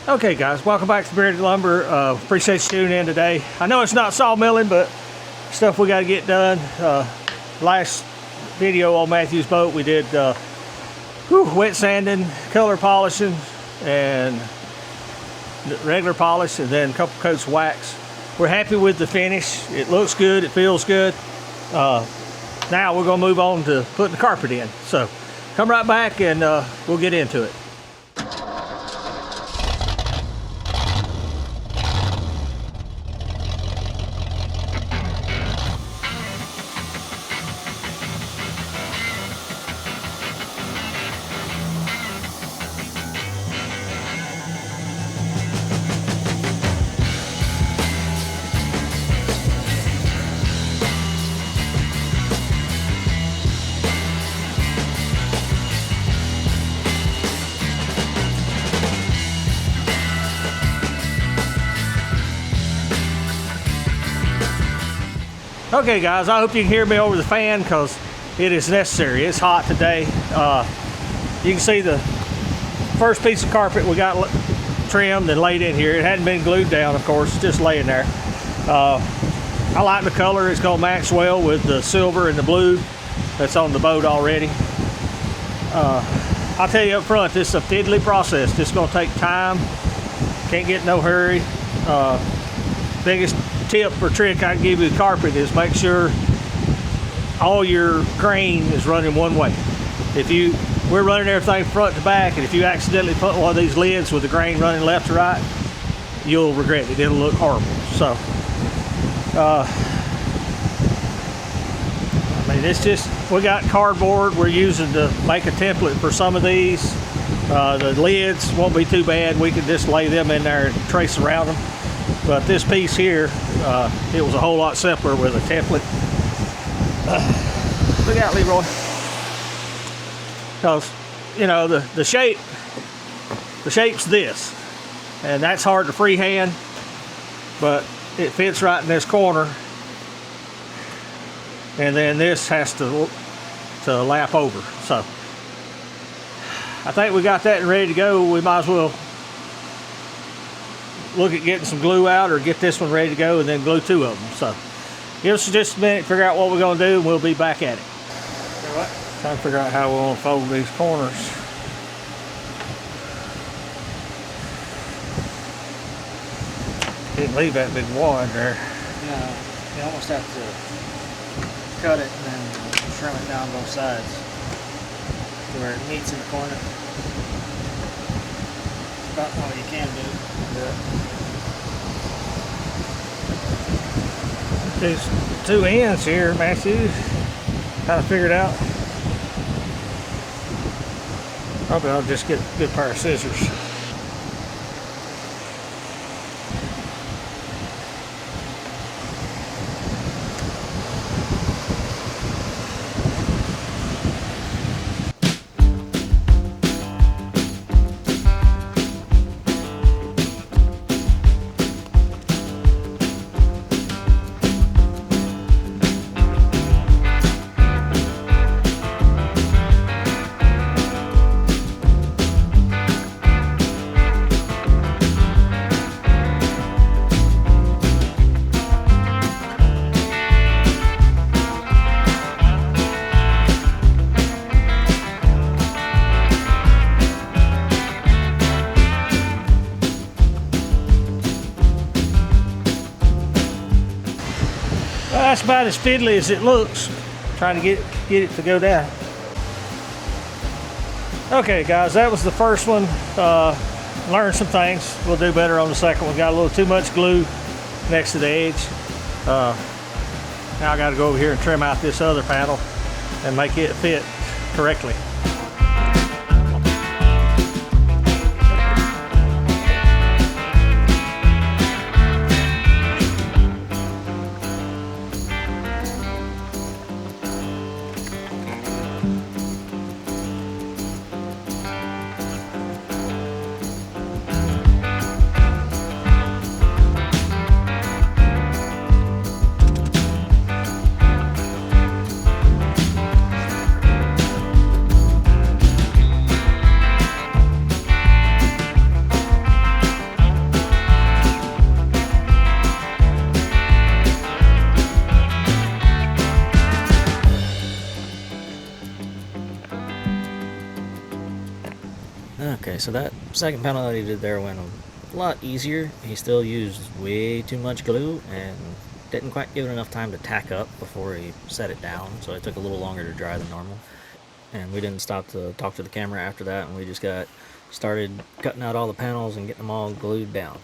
Okay guys, welcome back to Bearded Lumber. Appreciate you tuning in today. I know it's not sawmilling, but stuff we got to get done. Last video on Matthew's boat, we did wet sanding, color polishing, and regular polish, and then a couple coats of wax. We're happy with the finish. It looks good, it feels good. Now we're going to move on to putting the carpet in. So come right back and we'll get into it. Okay guys, I hope you can hear me over the fan because it is necessary. It's hot today. You can see the first piece of carpet we got trimmed and laid in here. It hadn't been glued down, of course, just laying there. I like the color. It's going to match well with the silver and the blue that's on the boat already. I'll tell you up front, this is a fiddly process. This is going to take time. Can't get in no hurry. Biggest tip or trick I can give you with carpet is make sure all your grain is running one way. We're running everything front to back, and if you accidentally put one of these lids with the grain running left to right, you'll regret it. It'll look horrible. So, I mean, it's just, we got cardboard we're using to make a template for some of these. The lids won't be too bad. We can just lay them in there and trace around them. But this piece here, it was a whole lot simpler with a template. Look out, Leroy. Because, you know, the shape's this. And that's hard to freehand, but it fits right in this corner. And then this has to lap over. So, I think we got that ready to go. We might as well look at getting some glue out or get this one ready to go and then glue two of them. So give us just a minute to figure out what we're going to do, and we'll be back at it. Trying to figure out how we want to fold these corners. Didn't leave that big wad there. No, you almost have to cut it and then trim it down both sides to where it meets in the corner. About all you can do. Yeah. These two ends here, Matthew, kind of figured out. Probably I'll just get a good pair of scissors. That's about as fiddly as it looks. Trying to get it to go down. Okay guys, that was the first one. Learned some things. We'll do better on the second one. Got a little too much glue next to the edge. Now I got to go over here and trim out this other panel and make it fit correctly. Okay, so that second panel that he did there went a lot easier. He still used way too much glue and didn't quite give it enough time to tack up before he set it down, so it took a little longer to dry than normal. And we didn't stop to talk to the camera after that, and we just got started cutting out all the panels and getting them all glued down.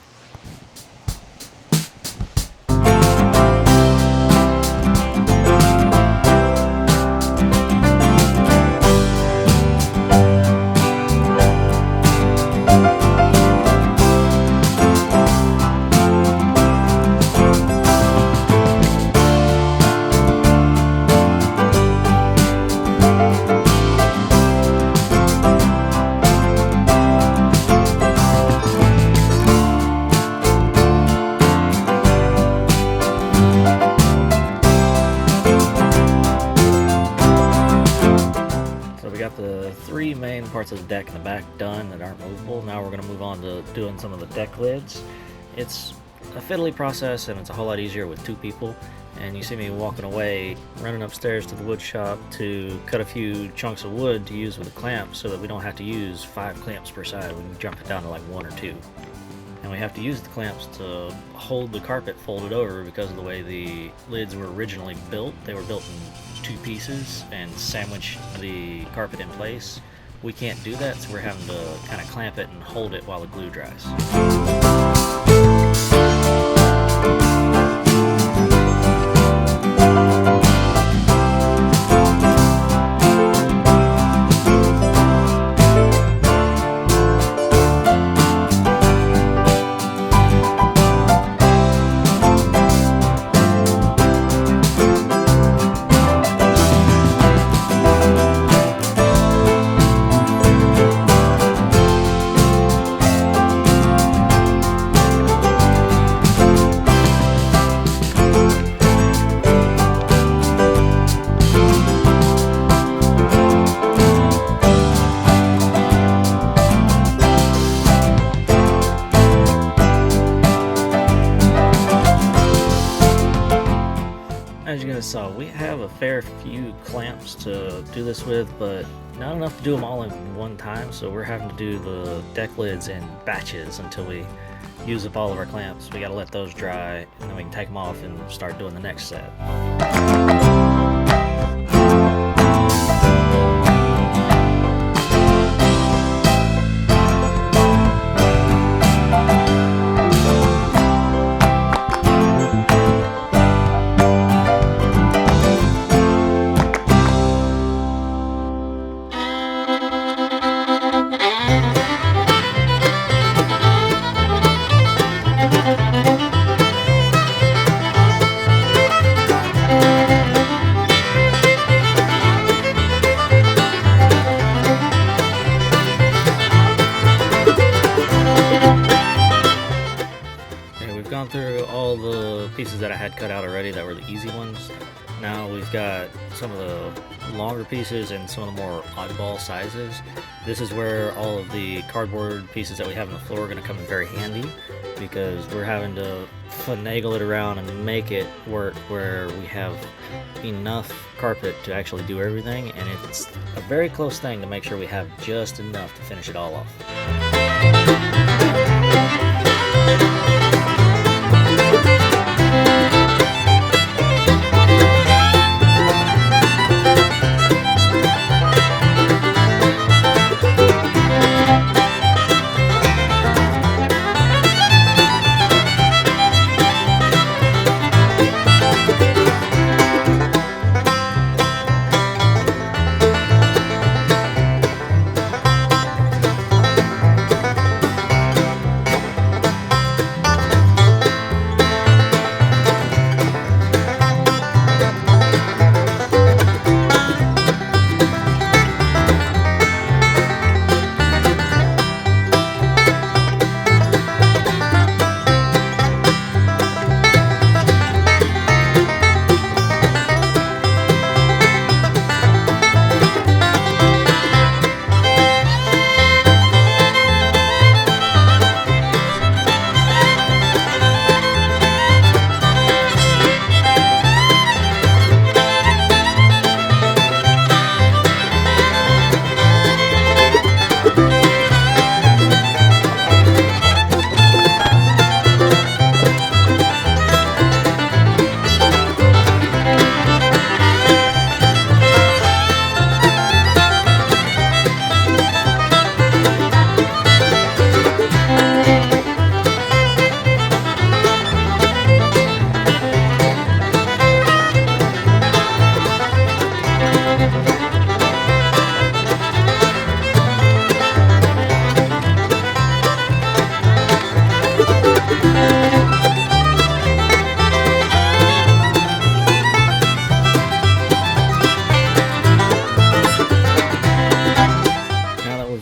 The three main parts of the deck in the back done that aren't movable. Now we're going to move on to doing some of the deck lids. It's a fiddly process and it's a whole lot easier with two people. And you see me walking away, running upstairs to the wood shop to cut a few chunks of wood to use with the clamps so that we don't have to use 5 clamps per side. We can jump it down to like 1 or 2. And we have to use the clamps to hold the carpet folded over because of the way the lids were originally built. They were built in 2 pieces and sandwich the carpet in place. We can't do that, so we're having to kind of clamp it and hold it while the glue dries. As you guys saw, we have a fair few clamps to do this with, but not enough to do them all in one time, so we're having to do the deck lids in batches until we use up all of our clamps. We gotta let those dry, and then we can take them off and start doing the next set. Gone through all the pieces that I had cut out already that were the easy ones. Now we've got some of the longer pieces and some of the more oddball sizes. This is where all of the cardboard pieces that we have on the floor are going to come in very handy, because we're having to finagle it around and make it work where we have enough carpet to actually do everything, and it's a very close thing to make sure we have just enough to finish it all off.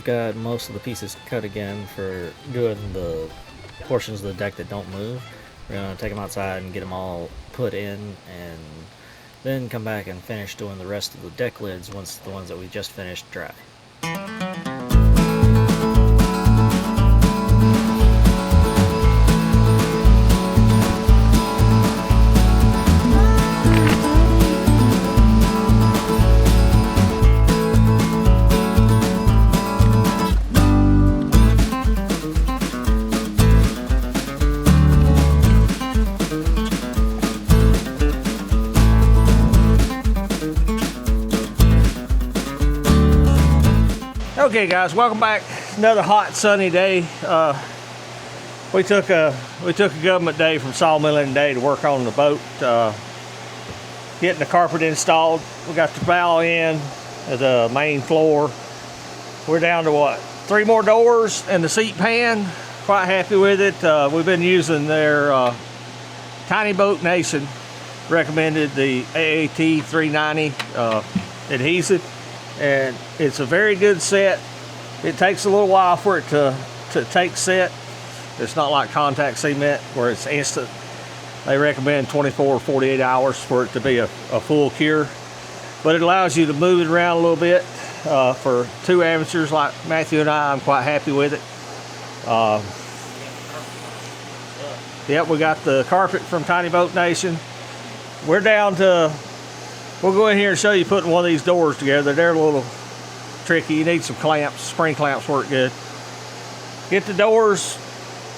Got most of the pieces cut again for doing the portions of the deck that don't move. We're going to take them outside and get them all put in, and then come back and finish doing the rest of the deck lids once the ones that we just finished dry. Okay guys, welcome back. Another hot sunny day. We took a government day from sawmilling day to work on the boat, getting the carpet installed. We got the bow in, the main floor. We're down to what, 3 more doors and the seat pan. Quite happy with it. We've been using their Tiny Boat Nation recommended the AAT 390 adhesive, and it's a very good set. It takes a little while for it to take set. It's not like contact cement where it's instant. They recommend 24 or 48 hours for it to be a full cure, but it allows you to move it around a little bit. For 2 amateurs like Matthew and I'm quite happy with it. Yep, we got the carpet from Tiny Boat Nation. We're down to, we'll go in here and show you putting one of these doors together. They're a little tricky. You need some clamps. Spring clamps work good. Get the doors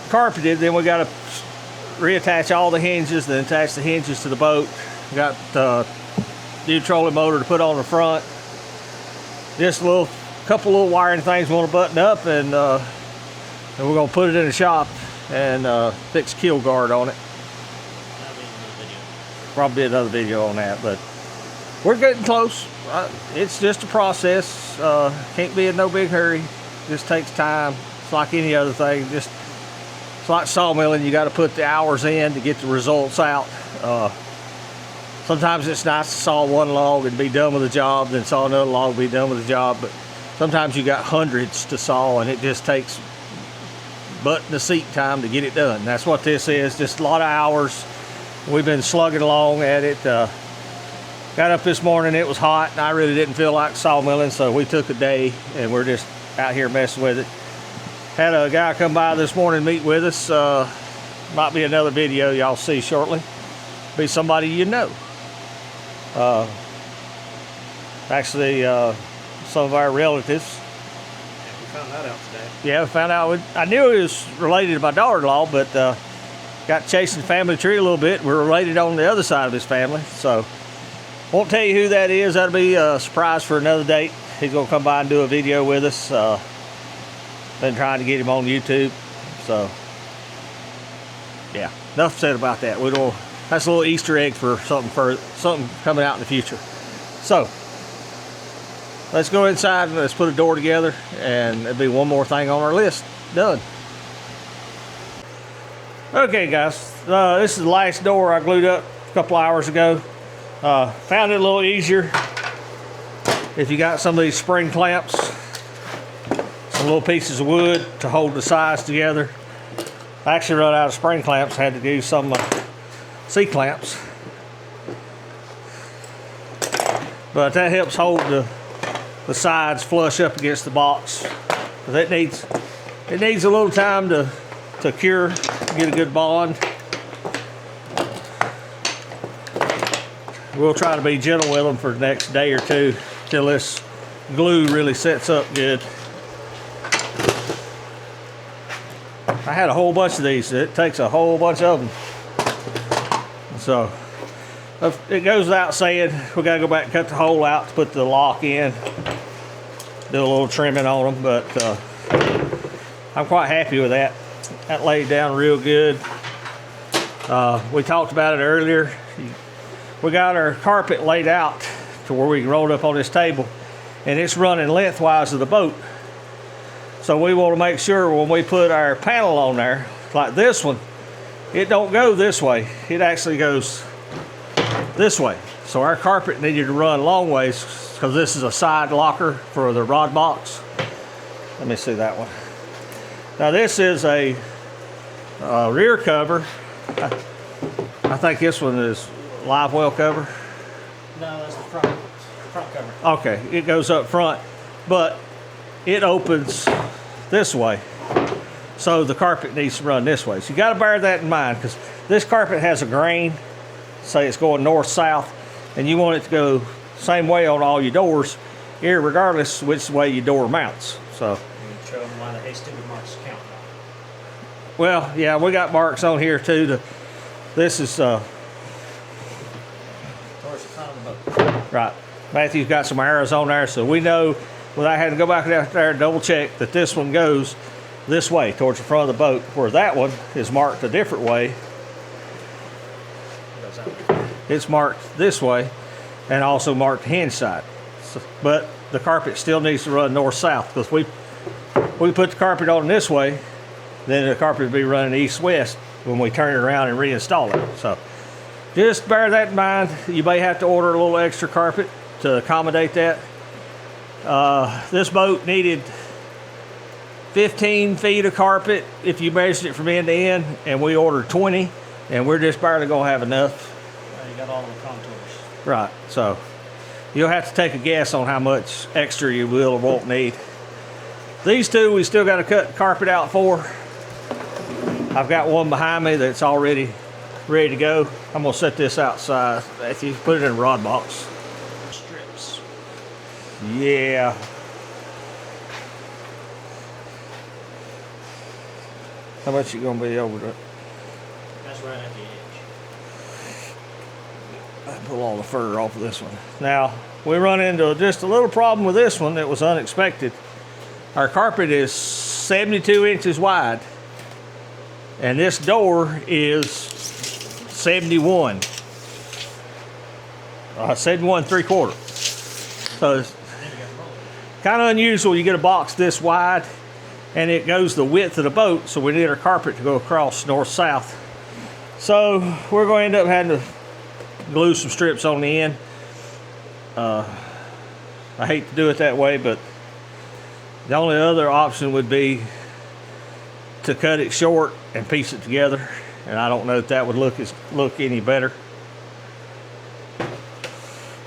carpeted, then we got to reattach all the hinges, then attach the hinges to the boat. We got the new trolling motor to put on the front. Just a couple little wiring things we want to button up, and we're going to put it in the shop and fix keel guard on it. Probably another video on that, but we're getting close. It's just a process. Can't be in no big hurry. Just takes time. It's like any other thing. It's like sawmilling. You got to put the hours in to get the results out. Sometimes it's nice to saw one log and be done with the job, then saw another log and be done with the job. But sometimes you got hundreds to saw, and it just takes butt in the seat time to get it done. That's what this is. Just a lot of hours. We've been slugging along at it. Got up this morning, it was hot, and I really didn't feel like sawmilling, so we took a day, and we're just out here messing with it. Had a guy come by this morning meet with us. Might be another video y'all see shortly. Be somebody you know. Actually, some of our relatives. We found that out today. Yeah, we found out. I knew he was related to my daughter-in-law, but got chasing the family tree a little bit. We're related on the other side of his family, so won't tell you who that is. That'll be a surprise for another date. He's gonna come by and do a video with us. Been trying to get him on YouTube, so yeah, enough said about that. That's a little Easter egg for something coming out in the future. So let's go inside and let's put a door together, and there'll be one more thing on our list. Done. Okay guys, this is the last door I glued up a couple hours ago. Found it a little easier if you got some of these spring clamps, some little pieces of wood to hold the sides together. I actually run out of spring clamps, had to use some C-clamps, but that helps hold the sides flush up against the box. It needs a little time to cure, get a good bond. We'll try to be gentle with them for the next day or two till this glue really sets up good. I had a whole bunch of these. It takes a whole bunch of them. So it goes without saying, we gotta go back and cut the hole out to put the lock in. Do a little trimming on them, but I'm quite happy with that. That laid down real good. We talked about it earlier. We got our carpet laid out to where we can roll it up on this table, and it's running lengthwise of the boat. So we want to make sure when we put our panel on there, like this one, it don't go this way. It actually goes this way. So our carpet needed to run long ways because this is a side locker for the rod box. Let me see that one. Now this is a rear cover. I think this one is live well cover. No, that's the front cover. Okay, it goes up front, but it opens this way. So the carpet needs to run this way. So you got to bear that in mind because this carpet has a grain. Say it's going north-south, and you want it to go same way on all your doors, regardless which way your door mounts. So. Show them why the Hey Stupid marks count. Well, yeah, we got marks on here too. This is Towards the front of the boat. right. Matthew's got some arrows on there, so we know without having to go back out there and double check that this one goes this way towards the front of the boat, where that one is marked a different way. It's marked this way and also marked the hinge side. So, but the carpet still needs to run north-south because we put the carpet on this way, then the carpet will be running east-west when we turn it around and reinstall it. So just bear that in mind. You may have to order a little extra carpet to accommodate that. This boat needed 15 feet of carpet if you measured it from end to end, and we ordered 20, and we're just barely gonna have enough. You got all the contours. Right, so you'll have to take a guess on how much extra you will or won't need. These two we still got to cut the carpet out for. I've got one behind me that's already ready to go. I'm gonna set this outside. Matthew, put it in a rod box. Strips. Yeah. How much you gonna be over the? That's right at the edge. I pull all the fur off of this one. Now we run into just a little problem with this one that was unexpected. Our carpet is 72 inches wide, and this door is 71. 71 3/4. So it's kind of unusual. You get a box this wide, and it goes the width of the boat. So we need our carpet to go across north-south. So we're going to end up having to glue some strips on the end. I hate to do it that way, but the only other option would be to cut it short and piece it together, and I don't know if that would look any better.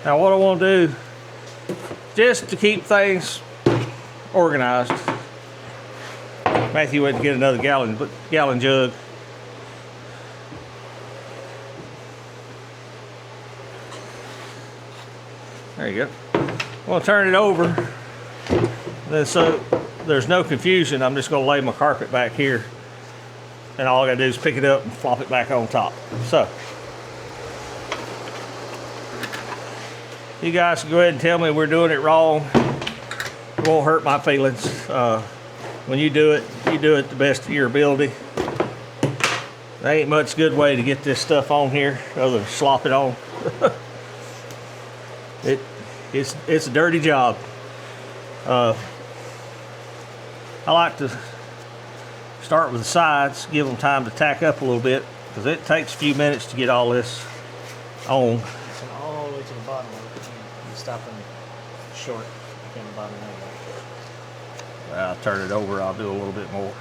Now what I want to do, just to keep things organized, Matthew went to get another gallon jug. There you go. I'm going to turn it over. Then so there's no confusion, I'm just going to lay my carpet back here, and all I got to do is pick it up and flop it back on top. So you guys can go ahead and tell me we're doing it wrong. It won't hurt my feelings. When you do it the best of your ability. There ain't much good way to get this stuff on here other than slop it on. It's a dirty job. I like to start with the sides, give them time to tack up a little bit, because it takes a few minutes to get all this on. It's all the way to the bottom of it. You stop them short in the bottom anyway. I'll turn it over, I'll do a little bit more.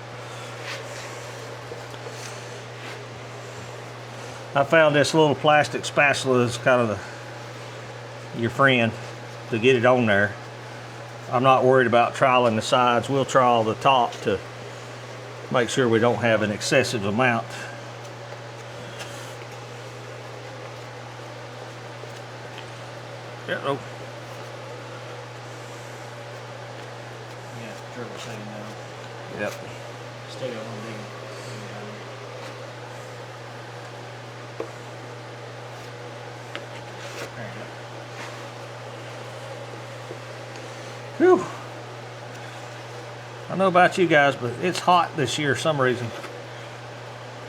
I found this little plastic spatula is kind of your friend to get it on there. I'm not worried about trialing the sides. We'll trial the top to make sure we don't have an excessive amount. Yeah, oh. Yeah, dribble thing now. Yep. Still got one big. There you go. Whew. I don't know about you guys, but it's hot this year for some reason.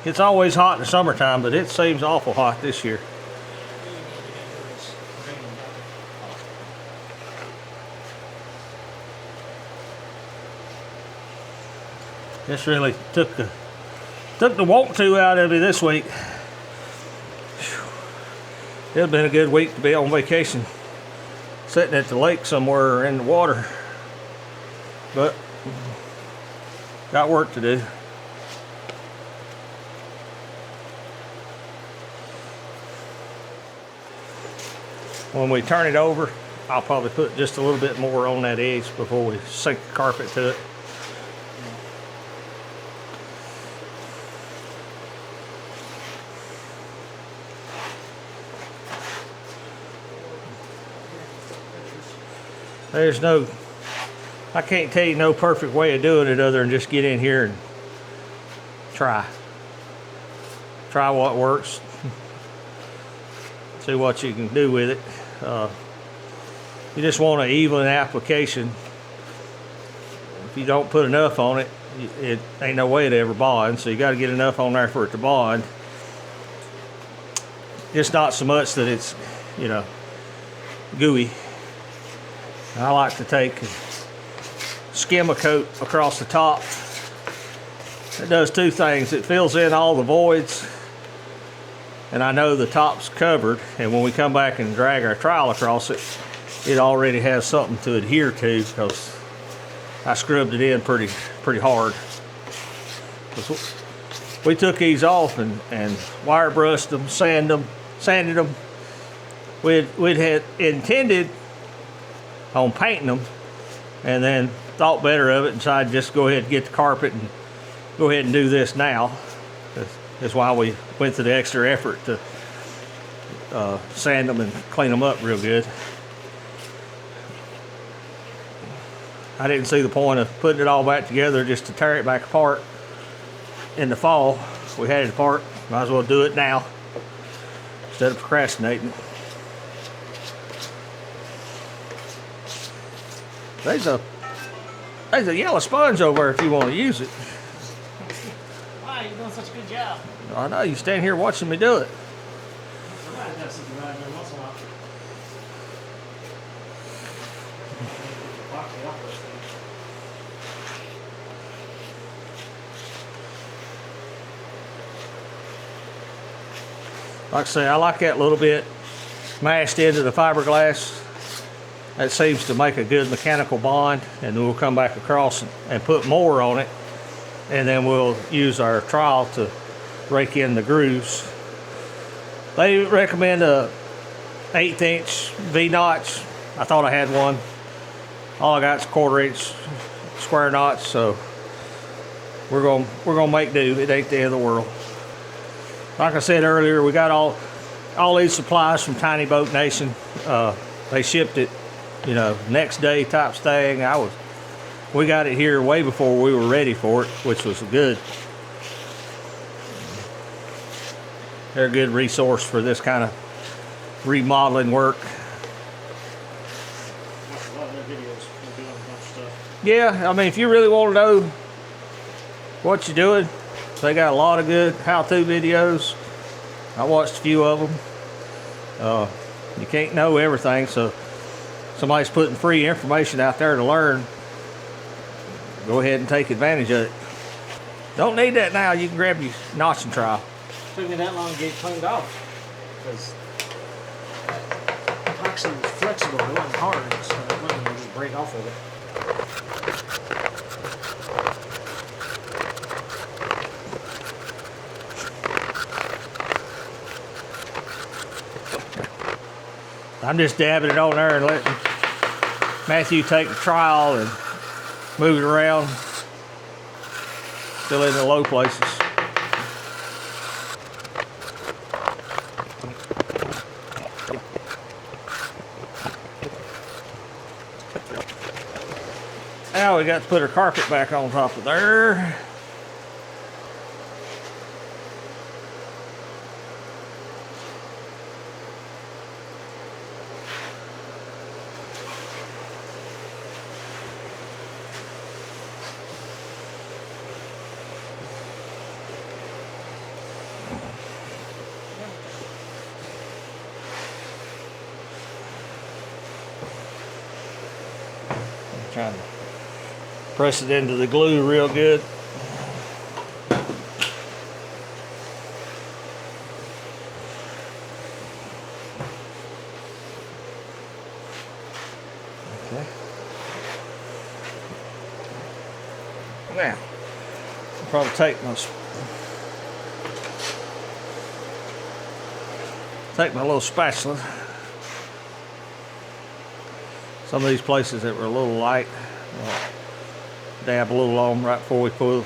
It's always hot in the summertime, but it seems awful hot this year. This really took the Took the want to out of me this week. It's been a good week to be on vacation, sitting at the lake somewhere or in the water, but got work to do. When we turn it over, I'll probably put just a little bit more on that edge before we sink the carpet to it. There's no, I can't tell you no perfect way of doing it other than just get in here and try what works, see what you can do with it. You just want an even application. If you don't put enough on it, it ain't no way it ever bond, so you got to get enough on there for it to bond. It's not so much that it's, you know, gooey. I like to take and skim a coat across the top. It does two things. It fills in all the voids, and I know the top's covered, and when we come back and drag our trowel across it, it already has something to adhere to because I scrubbed it in pretty hard. We took these off and wire brushed them, sanded them. We'd had intended on painting them, and then thought better of it and decided just go ahead and get the carpet and go ahead and do this now. That's why we went to the extra effort to sand them and clean them up real good. I didn't see the point of putting it all back together just to tear it back apart in the fall. We had it apart, might as well do it now instead of procrastinating. There's a yellow sponge over there if you want to use it. Wow, you're doing such a good job. I know, you stand here watching me do it. Like I say, I like that little bit mashed into the fiberglass. That seems to make a good mechanical bond, and then we'll come back across and put more on it, and then we'll use our trowel to rake in the grooves. They recommend a 1/8 inch V-notch. I thought I had one. All I got is 1/4 inch square notch, so we're gonna make do. It ain't the end of the world. Like I said earlier, we got all these supplies from Tiny Boat Nation. They shipped it, you know, next day type thing. We got it here way before we were ready for it, which was good. They're a good resource for this kind of remodeling work. Watch a lot of their videos. They're doing a bunch of stuff. Yeah, I mean, if you really want to know what you're doing, they got a lot of good how-to videos. I watched a few of them. You can't know everything, so somebody's putting free information out there to learn. Go ahead and take advantage of it. Don't need that now. You can grab your notching trowel. Took me that long to get it cleaned off because epoxy was flexible. It wasn't hard, so it wouldn't just break off of it. I'm just dabbing it on there and letting Matthew take the trowel and move it around, still in the low places. Now we got to put our carpet back on top of there. Trying to press it into the glue real good. Now, I'll probably take my little spatula. Some of these places that were a little light, dab a little on right before we pull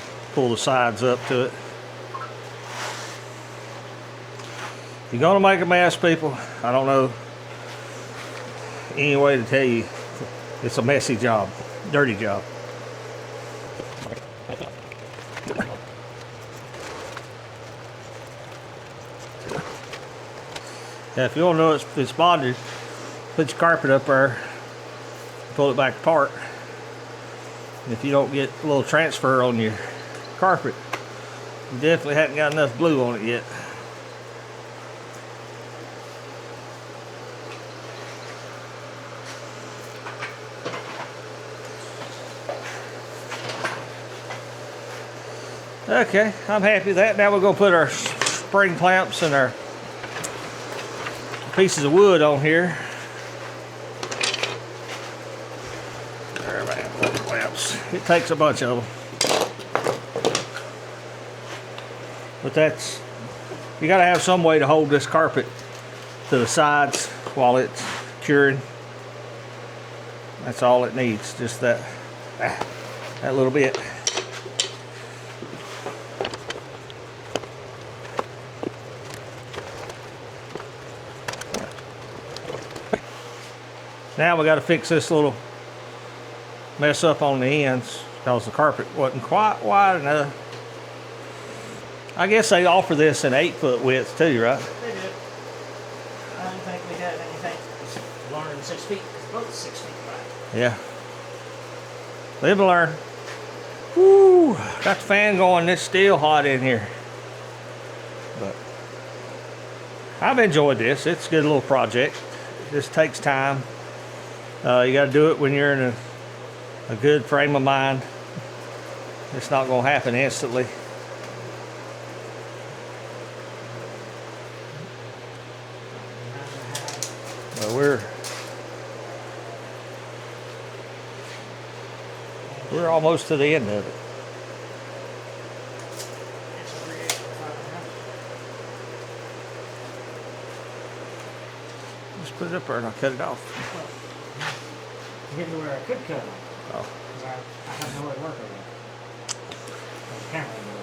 the sides up to it. You're gonna make a mess, people. I don't know any way to tell you it's a messy job, dirty job. Now, if you want to know it's bonded, put your carpet up there, pull it back apart. And if you don't get a little transfer on your carpet, you definitely haven't got enough glue on it yet. Okay, I'm happy with that. Now we're going to put our spring clamps and our pieces of wood on here. There, man, clamps. It takes a bunch of them. But you got to have some way to hold this carpet to the sides while it's curing. That's all it needs, just that little bit. Now we got to fix this little mess up on the ends because the carpet wasn't quite wide enough. I guess they offer this in 8-foot width too, right? They did. I didn't think we had anything longer than 6 feet. It's both 6 feet wide. Yeah. Live and learn. Woo! Got the fan going. It's still hot in here. But I've enjoyed this. It's a good little project. It just takes time. You got to do it when you're in a good frame of mind. It's not going to happen instantly. But we're almost to the end of it. Just put it up there and I'll cut it off. Getting to where I could cut it. Oh. Because I have nowhere to work over there. There's a camera in there.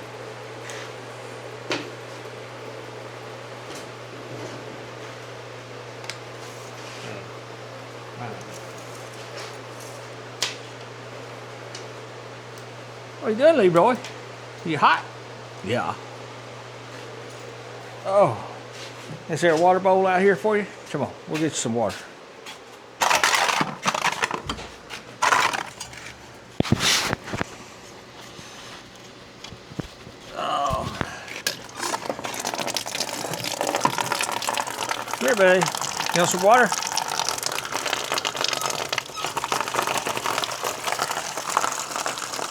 What are you doing, Leroy? You hot? Yeah. Oh. Is there a water bowl out here for you? Come on, we'll get you some water. Here, buddy. You want some water?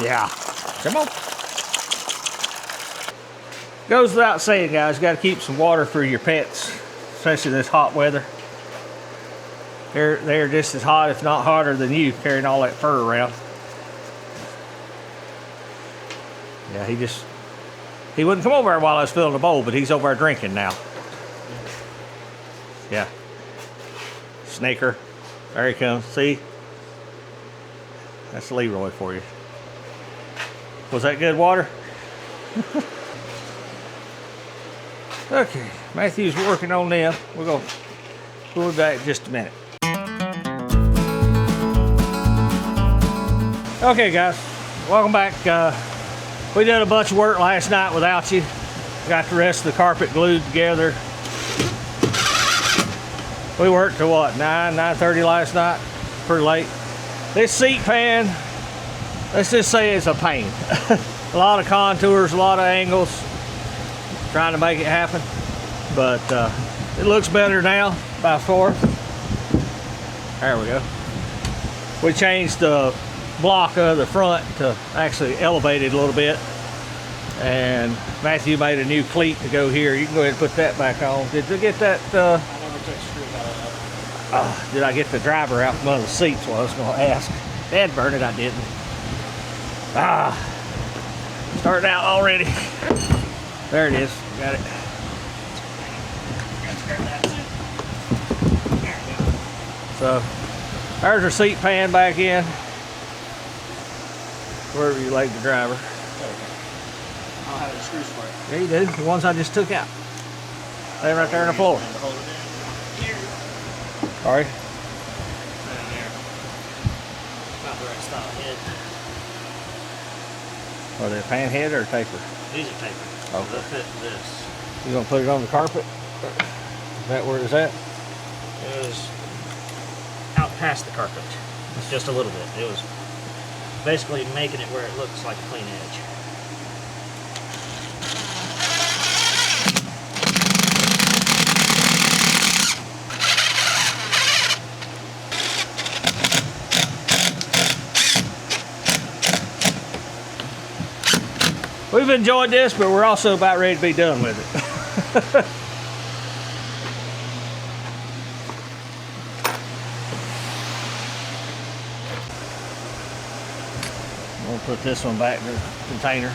Yeah. Come on. Goes without saying, guys, you got to keep some water for your pets, especially this hot weather. They're just as hot, if not hotter than you, carrying all that fur around. Yeah, he wouldn't come over there while I was filling the bowl, but he's over there drinking now. Yeah. Snaker. There he comes. See? That's Leroy for you. Was that good water? Okay. Matthew's working on them. We'll be back in just a minute. Okay, guys. Welcome back. We did a bunch of work last night without you. Got the rest of the carpet glued together. We worked till what, 9:30 last night? Pretty late. This seat pan, let's just say it's a pain. A lot of contours, a lot of angles, trying to make it happen. But it looks better now by far. There we go. We changed the block of the front to actually elevate it a little bit. And Matthew made a new cleat to go here. You can go ahead and put that back on. Did you get that? I never took screws out of that. Did I get the driver out from under the seats? Well, I was going to ask. Dad burned it, I didn't. Starting out already. There it is. Got it. So there's our seat pan back in. Wherever you laid the driver. I'll have the screws for it. Yeah, you do. The ones I just took out. They're right there on the floor. Sorry. Right in there. Not the right style head. Are they a pan head or a taper? These are tapered. So Okay. they'll fit this. You gonna put it on the carpet? Is that where it's at? It was out past the carpet, just a little bit. It was basically making it where it looks like a clean edge. We've enjoyed this, but we're also about ready to be done with it. We'll put this one back in the container.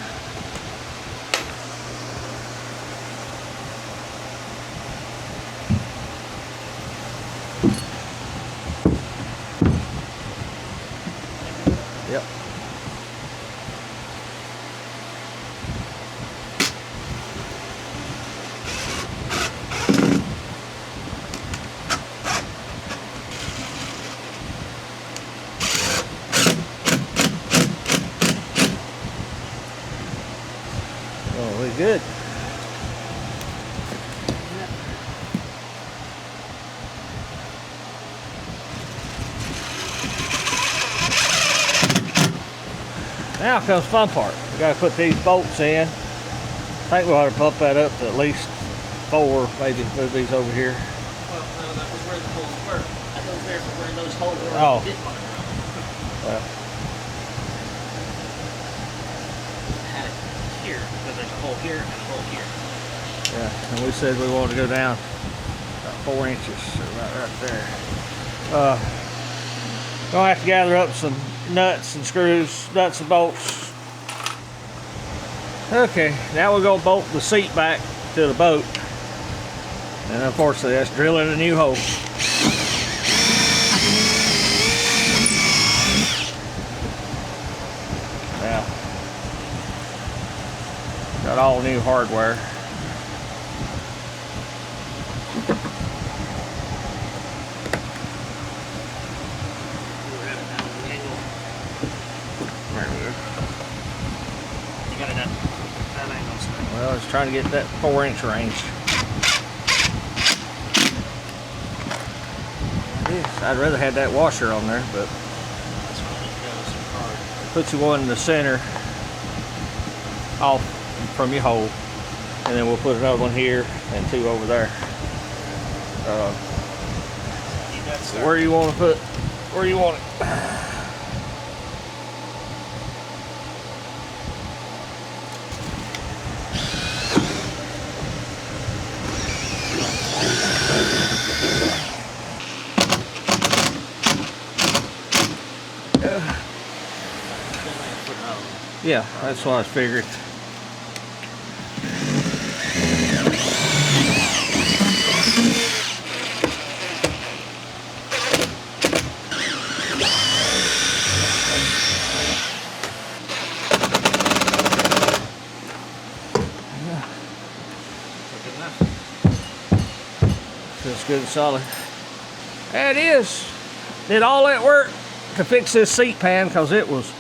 Yep. Oh, we're good. Now comes the fun part. We gotta put these bolts in. I think we ought to bump that up to at least 4, maybe move these over here. Well, no, that was where the holes were. I thought there were where those holes were. Oh. Did one. Well, Had it here, because there's a hole here and a hole here. yeah, and we said we wanted to go down about 4 inches, so right there. Gonna have to gather up some nuts and screws, nuts and bolts. Okay, now we're gonna bolt the seat back to the boat. And unfortunately, that's drilling a new hole. Now, got all new hardware. We were at it now at an angle. There we go. You got it at that angle, so. Well, I was trying to get that 4-inch range. Yes, I'd rather have that washer on there, but That's what it goes hard. put you one in the center off from your hole, and then we'll put another one here and 2 over there. Keep that started. Where do you want to put? Where do you want it? Yeah, that's what I figured. Feels good and solid. There it is. Did all that work to fix this seat pan because it was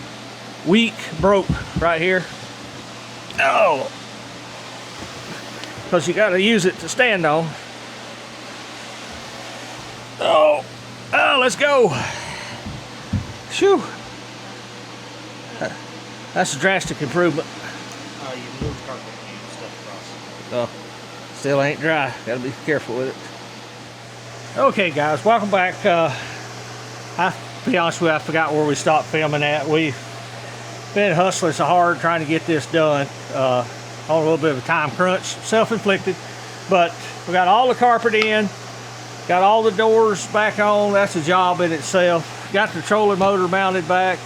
weak, broke right here. Oh, because you got to use it to stand on. Oh, let's go. Phew. That's a drastic improvement. You moved carpet and you stepped across. Oh, still ain't dry. Got to be careful with it. Okay, guys, welcome back. To be honest with you, I forgot where we stopped filming at. We've been hustling so hard trying to get this done on a little bit of a time crunch, self-inflicted, but we got all the carpet in, got all the doors back on. That's a job in itself. Got the trolling motor mounted back,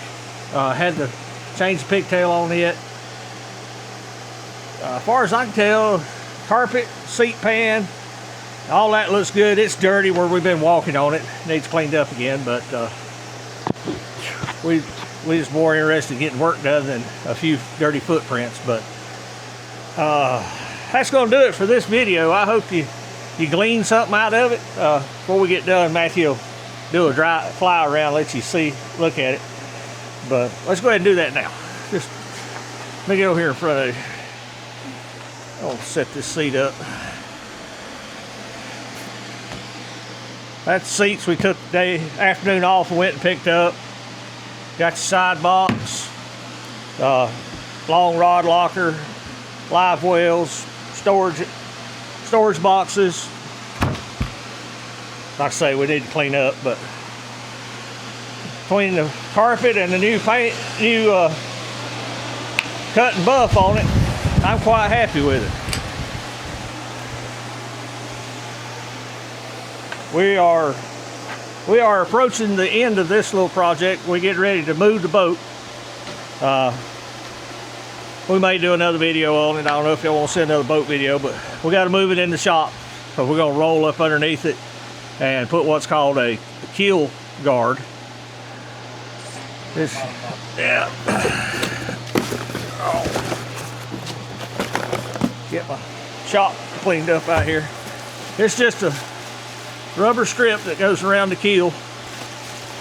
had to change the pigtail on it. As far as I can tell, carpet, seat pan, all that looks good. It's dirty where we've been walking on it. Needs cleaned up again, but we just more interested in getting work done than a few dirty footprints. But that's going to do it for this video. I hope you glean something out of it. Before we get done, Matthew will do a dry fly around, let you look at it. But let's go ahead and do that now. Just let me get over here in front of you. I'll set this seat up. That's the seats we took the afternoon off and went and picked up. Got your side box, long rod locker, live wells, storage boxes. Like I say, we need to clean up, but between the carpet and the new paint, cut and buff on it, I'm quite happy with it. We are approaching the end of this little project. We get ready to move the boat. We may do another video on it. I don't know if y'all want to see another boat video, but we got to move it in the shop. So we're going to roll up underneath it and put what's called a keel guard. This, yeah. Oh. Get my shop cleaned up out here. It's just a rubber strip that goes around the keel.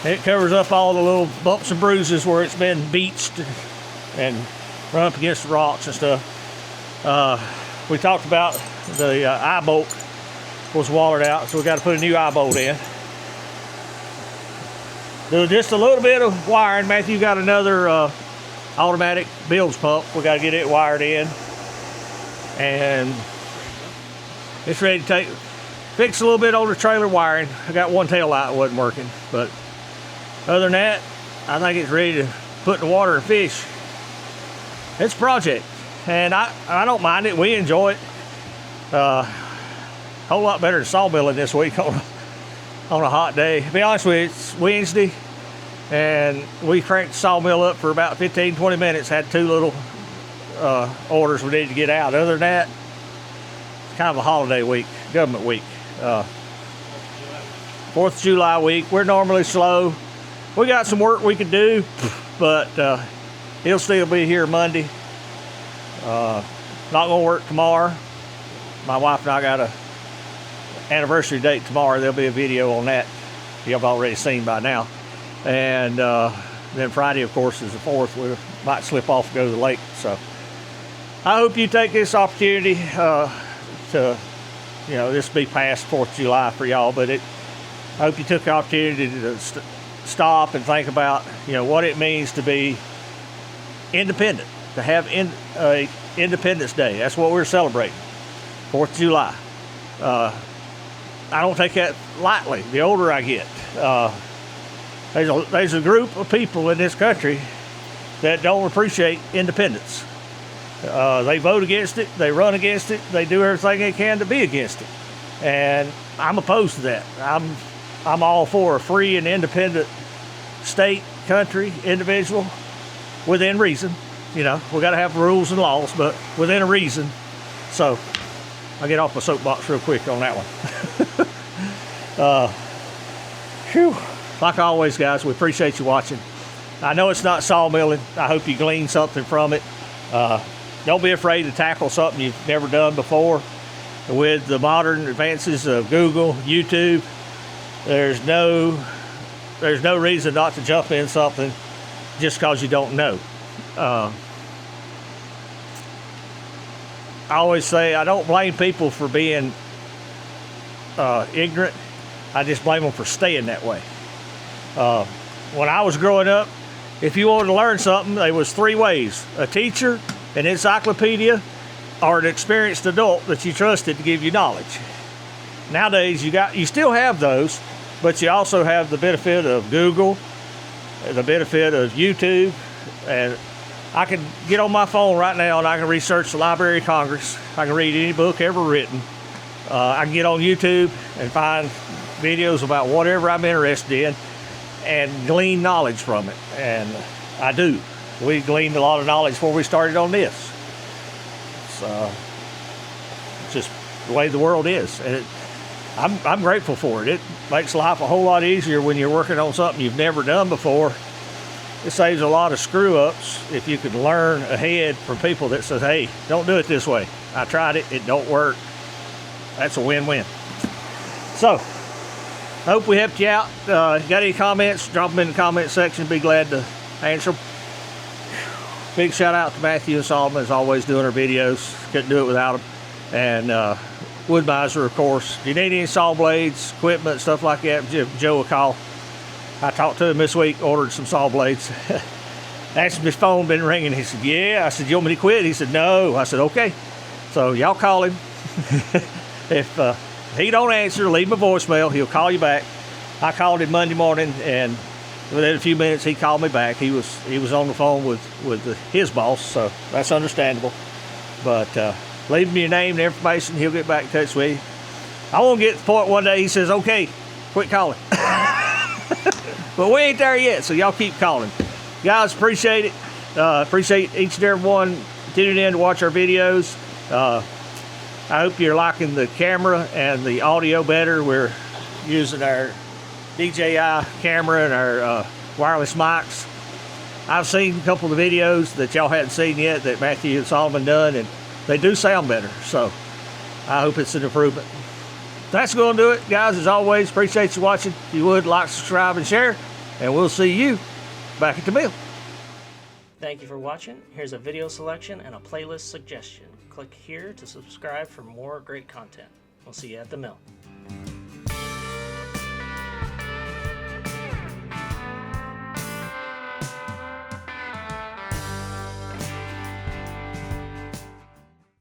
It covers up all the little bumps and bruises where it's been beached and run up against the rocks and stuff. We talked about the eye bolt was watered out, so we got to put a new eye bolt in. Do just a little bit of wiring. Matthew got another automatic bilge pump. We got to get it wired in, and it's ready to fix a little bit on the trailer wiring. I got one tail light that wasn't working, but other than that, I think it's ready to put in the water and fish. It's a project, and I don't mind it. We enjoy it. A whole lot better than sawmilling this week on a hot day. To be honest with you, it's Wednesday, and we cranked the sawmill up for about 15-20 minutes. Had two little orders we needed to get out. Other than that, it's kind of a holiday week, government week. 4th of July week. We're normally slow. We got some work we could do, but he'll still be here Monday. Not gonna work tomorrow. My wife and I got a anniversary date tomorrow. There'll be a video on that you've already seen by now. And then Friday, of course, is the 4th. We might slip off and go to the lake. So I hope you take this opportunity to, this will be past 4th of July for y'all, but I hope you took the opportunity to stop and think about, what it means to be independent, to have Independence Day. That's what we're celebrating, 4th of July. I don't take that lightly. The older I get, there's a group of people in this country that don't appreciate independence. They vote against it, they run against it, they do everything they can to be against it. And I'm opposed to that. I'm all for a free and independent state, country, individual, within reason. We got to have rules and laws, but within a reason. So I'll get off my soapbox real quick on that one. Like always, guys, we appreciate you watching. I know it's not sawmilling. I hope you glean something from it. Don't be afraid to tackle something you've never done before. With the modern advances of Google, YouTube, there's no reason not to jump in something just because you don't know. I always say I don't blame people for being ignorant. I just blame them for staying that way. When I was growing up, if you wanted to learn something, there was 3 ways: a teacher, an encyclopedia, or an experienced adult that you trusted to give you knowledge. Nowadays, you still have those, but you also have the benefit of Google, the benefit of YouTube, and I can get on my phone right now and I can research the Library of Congress. I can read any book ever written. I can get on YouTube and find videos about whatever I'm interested in and glean knowledge from it. And I do. We gleaned a lot of knowledge before we started on this. just the way the world is. And I'm grateful for it. It makes life a whole lot easier when you're working on something you've never done before. It saves a lot of screw-ups if you can learn ahead from people that says, hey, don't do it this way. I tried it, it don't work. That's a win-win. So, hope we helped you out. Got any comments, drop them in the comment section. Be glad to answer them. Big shout out to Matthew and Solomon, as always, doing our videos. Couldn't do it without them. And Wood Mizer, of course. If you need any saw blades, equipment, stuff like that, give Joe a call. I talked to him this week, ordered some saw blades. Asked him, his phone been ringing. He said, yeah. I said, you want me to quit? He said, no. I said, okay. So y'all call him. If he don't answer, leave him a voicemail. He'll call you back. I called him Monday morning, and within a few minutes, he called me back. He was on the phone with his boss, so that's understandable. But leave him your name and information. He'll get back in touch with you. I won't get to the point one day he says, okay, quit calling. But we ain't there yet, so y'all keep calling. Guys, appreciate it. Appreciate each and every one tuning in to watch our videos. I hope you're liking the camera and the audio better. We're using our DJI camera and our wireless mics. I've seen a couple of the videos that y'all hadn't seen yet that Matthew and Solomon done, and they do sound better. So I hope it's an improvement. That's going to do it, guys. As always, appreciate you watching. If you would, like, subscribe, and share, and we'll see you back at the mill. Thank you for watching. Here's a video selection and a playlist suggestion. Click here to subscribe for more great content. We'll see you at the mill.